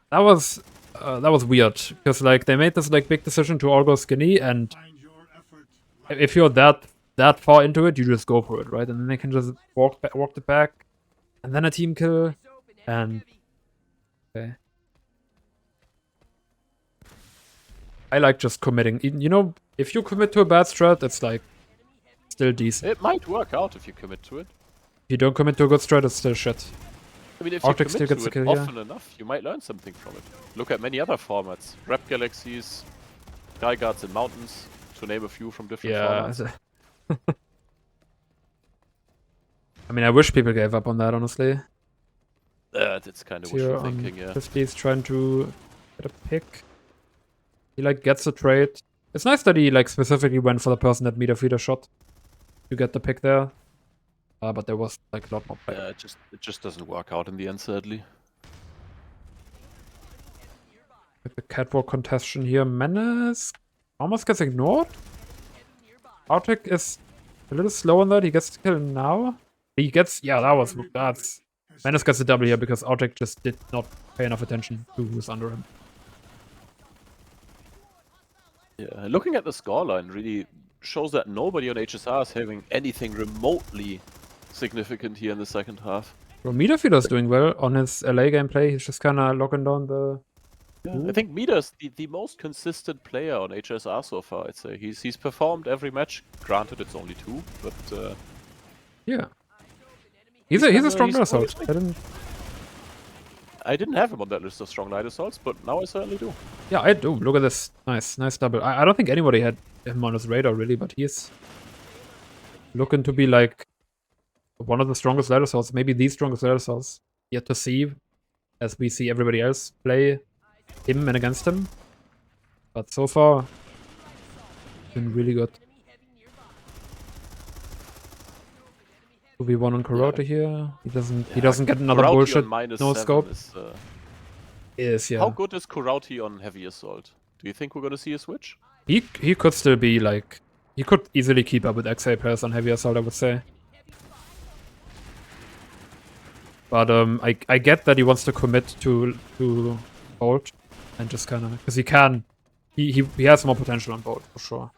That was weird because like they made this like big decision to all go skinny, and Find your effort. if you're that far into it, you just go for it, right? And then they can just walk it back, and then a team kill, and okay. I like just committing. You know, if you commit to a bad strat, it's like still decent. It might work out if you commit to it. If you don't commit to a good strat, it's still shit. I mean, if Arctic you still commit gets to a it kill here. often enough, you might learn something from it. Look at many other formats. Rap Galaxies, Sky Guards in Mountains, to name a few from different formats. I mean, I wish people gave up on that, honestly. That's kind of wishful thinking, yeah. 50's trying to get a pick. He like gets a trade. It's nice that he like specifically went for the person that meter feeder shot to get the pick there. But there was like a lot more play. Yeah, it just doesn't work out in the end, sadly. With the catwalk contestation here, Menace almost gets ignored. Arctic is a little slow on that. He gets the kill now. He gets, yeah, that's. Menace gets the double here because Arctic just did not pay enough attention to who's under him. Yeah, looking at the scoreline really shows that nobody on HSR is having anything remotely significant here in the second half. Well, Meterfeeder's doing well on his LA gameplay. He's just kind of locking down the. Yeah, I think Meter's the most consistent player on HSR so far, I'd say. He's performed every match. Granted, it's only 2, but yeah. He's a strong he's light assault. I didn't have him on that list of strong light assaults, but now I certainly do. Yeah, I do. Look at this. Nice double. I don't think anybody had him on his radar, really, but he's looking to be like one of the strongest light assaults, maybe the strongest light assaults yet to see, as we see everybody else play him and against him. But so far, been really good. 2v1 on Karate here. He doesn't get another Kurauti bullshit no scope. Yeah. How good is Kurauti on heavy assault? Do you think we're gonna see a switch? He could still be like, he could easily keep up with XA players on heavy assault, I would say. But I get that he wants to commit to Bolt and just kind of, because he has more potential on Bolt for sure.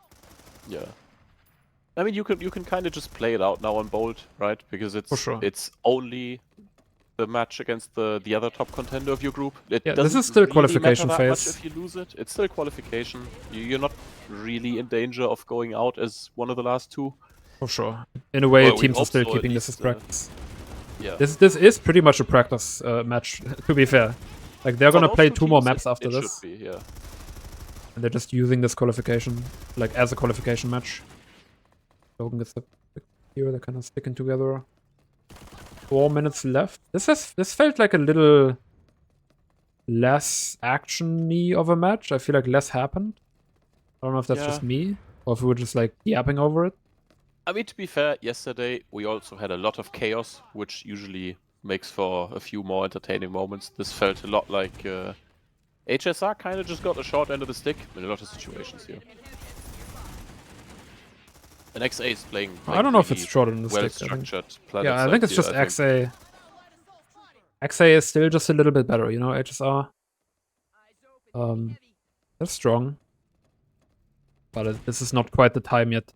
Yeah. I mean, you can kind of just play it out now on Bolt, right? Because it's only the match against the other top contender of your group. This is still really qualification matter that phase. much if you lose it, it's still qualification. You're not really in danger of going out as one of the last 2. For sure. In a way, Well, teams are still so, keeping at this as least, practice. Yeah. This is pretty much a practice match, to be fair. Like, they're For gonna those play 2 2 more teams, maps after it this. should be, yeah. And they're just using this qualification, like, as a qualification match. Logan gets the pick here, they're kind of sticking together. 4 minutes left. This felt like a little less action-y of a match. I feel like less happened. I don't know if that's just me, or if we were just, like, yapping over it. I mean, to be fair, yesterday we also had a lot of chaos, which usually makes for a few more entertaining moments. This felt a lot like HSR kind of just got the short end of the stick in a lot of situations here. And XA is playing. I don't know if it's short in the stick. Well-structured planet. Yeah, I think it's just XA. XA is still just a little bit better, you know, HSR. They're strong. But this is not quite the time yet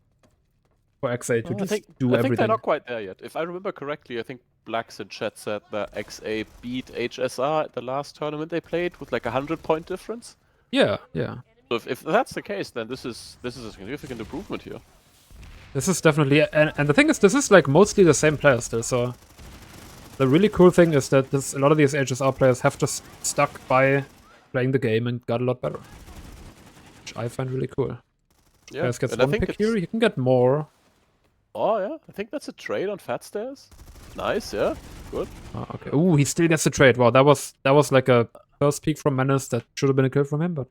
for XA to just do everything. I think they're not quite there yet. If I remember correctly, I think Blacks in chat said that XA beat HSR at the last tournament they played with like 100-point difference. Yeah, yeah. So if that's the case, then this is a significant improvement here. This is definitely, and the thing is, this is like mostly the same players still. So the really cool thing is that a lot of these HSR players have just stuck by playing the game and got a lot better, which I find really cool. Yeah, Guys gets one pick here. You can get more. Oh yeah, I think that's a trade on Fat Stairs. Nice, yeah, good. Oh, okay. Ooh, he still gets the trade. Wow, that was like a first peek from Menace that should have been a kill from him, but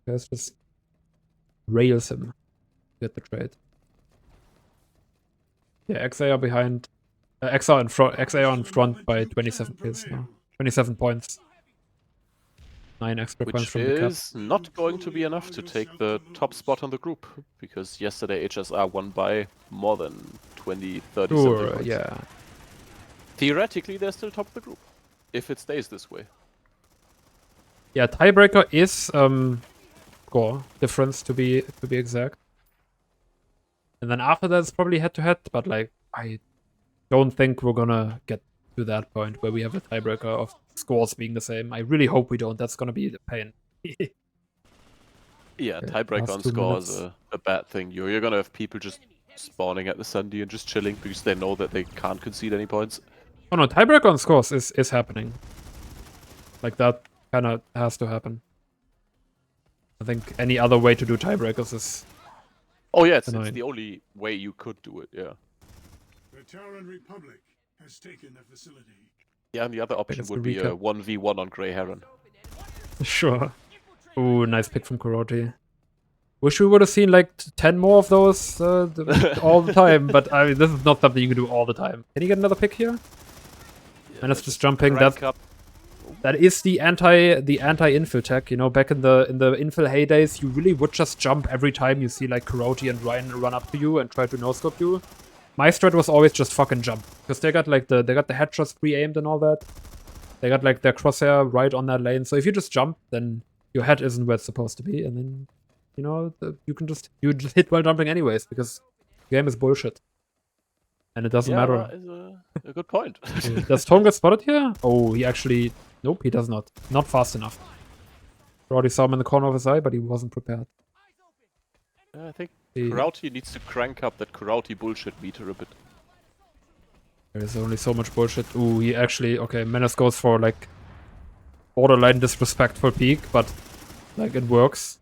guys just rails him to get the trade. Yeah, XA are behind. XA are in front. XA are in front by 27 kills now. 27 points. 9 extra points from the cap. Which is not going to be enough to take the top spot on the group, because yesterday HSR won by more than 20, 30 something points. Yeah. Theoretically, they're still top of the group, if it stays this way. Yeah, tiebreaker is score difference to be exact. And then after that, it's probably head-to-head, but like, I don't think we're gonna get to that point where we have a tiebreaker of scores being the same. I really hope we don't. That's gonna be the pain. Yeah, tiebreaker on score is a bad thing. You're gonna have people just spawning at the Sunday and just chilling because they know that they can't concede any points. Oh no, tiebreaker on scores is happening. Like, that kind of has to happen. I think any other way to do tiebreakers is... Oh yeah, it's the only way you could do it, yeah. The Terran Republic has taken the facility. Yeah, and the other option would be a 1v1 on Grey Heron. Sure. Ooh, nice pick from Kuroti. Wish we would have seen like 10 more of those all the time, but I mean, this is not something you can do all the time. Can you get another pick here? Yeah, and it's just jumping. That is the anti-infill tech. You know, back in the infill heydays, you really would just jump every time you see like Kuroti and Ryan run up to you and try to no-scope you. My strat was always just fucking jump, because they got like the headshots pre-aimed and all that. They got like their crosshair right on that lane. So if you just jump, then your head isn't where it's supposed to be, and then you know you just hit while jumping anyways, because the game is bullshit, and it doesn't matter. That is a good point. Does Tone get spotted here? Oh, he actually... Nope, he does not. Not fast enough. Already saw him in the corner of his eye, but he wasn't prepared. I think Kuroti needs to crank up that Kuroti bullshit meter a bit. There is only so much bullshit. Ooh, he actually... Okay, Menace goes for, like, borderline disrespectful peek, but, like, it works.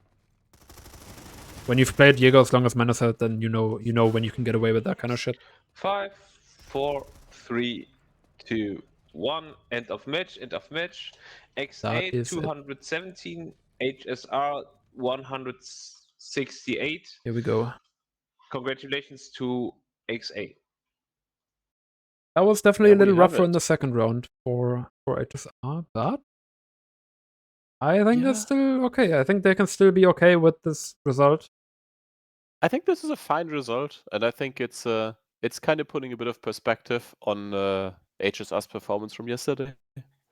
When you've played Jaeger as long as Menace had, then you know when you can get away with that kind of shit. 5, 4, 3, 2, 1. End of match. XA 217, HSR 168. Here we go. Congratulations to XA. That was definitely a little rougher in the second round for HSR, but I think that's still okay. I think they can still be okay with this result. I think this is a fine result, and I think it's kind of putting a bit of perspective on HSR's performance from yesterday.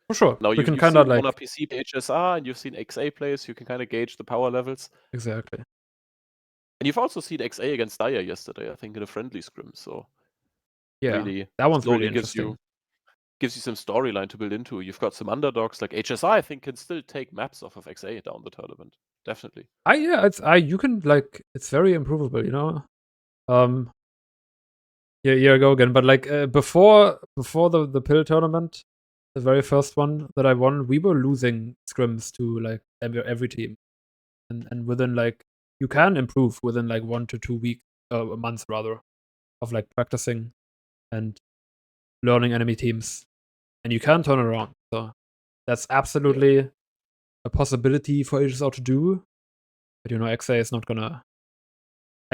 For sure. Now we you've can kind of seen like PC HSR, and you've seen XA players. You can kind of gauge the power levels. Exactly. And you've also seen XA against Dyer yesterday, I think, in a friendly scrim. So yeah, really, that one's really interesting. Gives you some storyline to build into. You've got some underdogs like HSR. I think can still take maps off of XA down the tournament. Definitely. You can like, it's very improvable, you know. Yeah, I go again. But like before the PIL tournament, the very first one that I won, we were losing scrims to like every team, and within like, you can improve within like 1 to 2 weeks, months rather, of like practicing and learning enemy teams, and you can turn it around. So that's absolutely a possibility for HSR to do. But you know, XA is not gonna.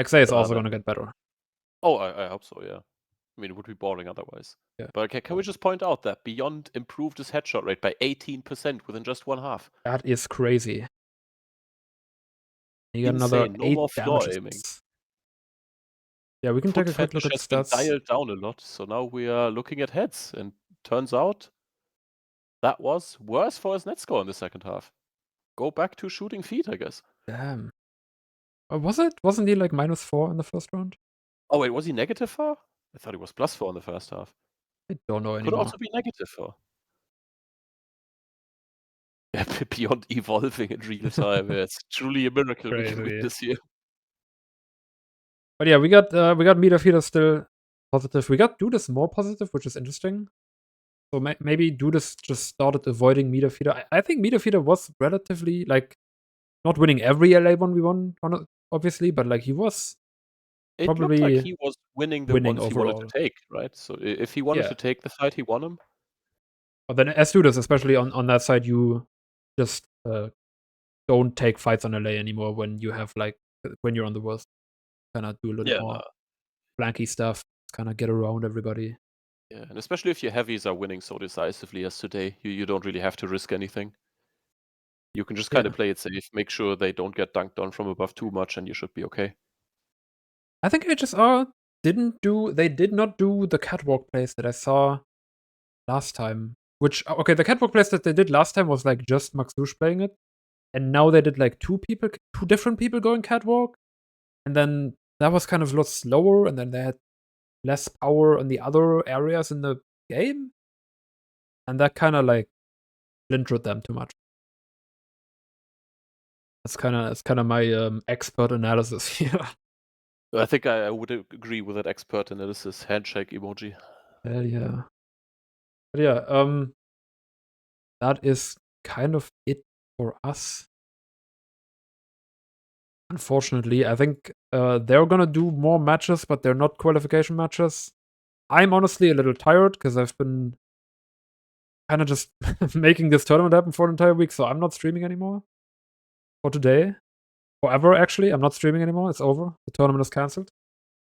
XA is also gonna get better. Oh, I hope so. Yeah. I mean, it would be boring otherwise. Yeah. But can we just point out that Beyond improved his headshot rate by 18% within just one half? That is crazy. You get another Insane. No 8 more floor damages. aiming. Yeah, we can Foot take a quick look fetish at has the been stats. dialed down a lot, so now we are looking at heads, and turns out that was worse for his net score in the second half. Go back to shooting feet, I guess. Damn. Was it? Wasn't he like -4 in the first round? Oh wait, was he -4? I thought he was +4 in the first half. I don't know Could anymore. also be -4. Yeah, Beyond evolving in real time. Yeah, it's truly a miracle we can Crazy. witness here. But yeah, we got Meter Feeder still positive. We got Dudas more positive, which is interesting. So maybe Dudas just started avoiding Meter Feeder. I think Meter Feeder was relatively like not winning every LA 1v1, obviously, but like he was It looked probably like he was winning the ones he wanted overall. to take, right? So if he wanted Yeah. to take the fight, he won him. But then as Dudas, especially on that side, you just don't take fights on LA anymore when you have like when you're on the worst. Kind of do a little more flanky stuff, kind of get around everybody. Yeah, and especially if your heavies are winning so decisively as today, you don't really have to risk anything. You can just kind of play it safe, make sure they don't get dunked on from above too much, and you should be okay. I think HSR did not do the catwalk plays that I saw last time. Which, okay, the catwalk plays that they did last time was like just Maxouche playing it. And now they did like two different people going catwalk. And then that was kind of a lot slower, and then they had less power on the other areas in the game. And that kind of like lingered them too much. That's kind of my expert analysis here. I think I would agree with that expert analysis. Handshake emoji. Hell yeah. But yeah, that is kind of it for us. Unfortunately, I think they're gonna do more matches, but they're not qualification matches. I'm honestly a little tired because I've been kind of just making this tournament happen for an entire week, so I'm not streaming anymore for today. Forever, actually. I'm not streaming anymore. It's over. The tournament is cancelled.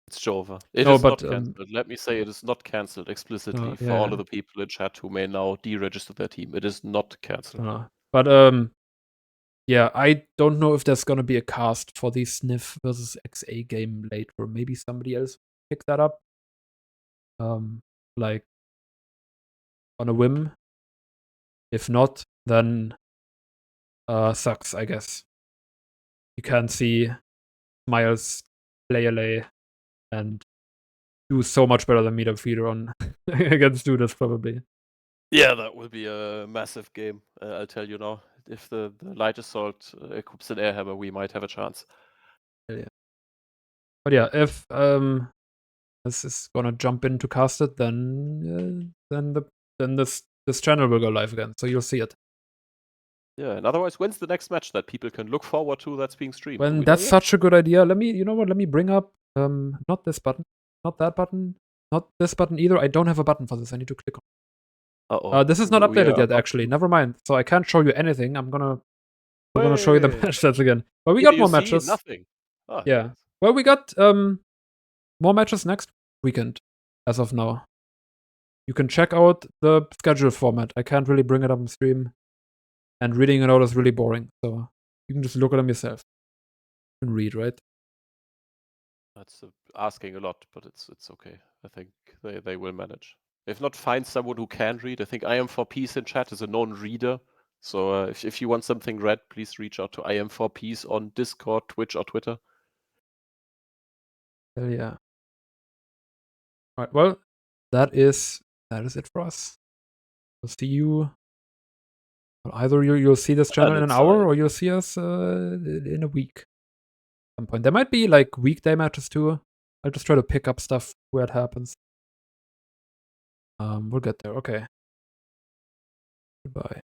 It's over. It is not cancelled. Let me say it is not cancelled explicitly for all of the people in chat who may now deregister their team. It is not cancelled. But yeah, I don't know if there's gonna be a cast for the Sniff versus XA game later. Maybe somebody else pick that up. Like on a whim. If not, then sucks, I guess. You can't see Miles play LA and do so much better than Meter Feeder on against Dudas, probably. Yeah, that will be a massive game. I'll tell you now. If the Light Assault equips an Airhammer, we might have a chance. Yeah. But yeah, if this is gonna jump into cast it, then this channel will go live again, so you'll see it. Yeah, and otherwise, when's the next match that people can look forward to that's being streamed? When that's such a good idea. You know what? Let me bring up not this button, not that button, not this button either. I don't have a button for this. I need to click on. This is not updated yet, actually. Never mind. So I can't show you anything. I'm gonna show you the match stats again. But we got more matches. Nothing. Oh, yeah. Nice. Well, we got more matches next weekend, as of now. You can check out the schedule format. I can't really bring it up on stream. And reading it out is really boring. So you can just look at them yourself. You can read, right? That's asking a lot, but it's okay. I think they will manage. If not, find someone who can read. I think I Am for Peace in chat is a known reader. So if you want something read, please reach out to I Am for Peace on Discord, Twitch, or Twitter. Hell yeah. All right. Well, that is it for us. We'll see you. Well, either you'll see this channel in an hour, or you'll see us in a week. At some point, there might be like weekday matches too. I'll just try to pick up stuff where it happens. We'll get there. Okay. Goodbye.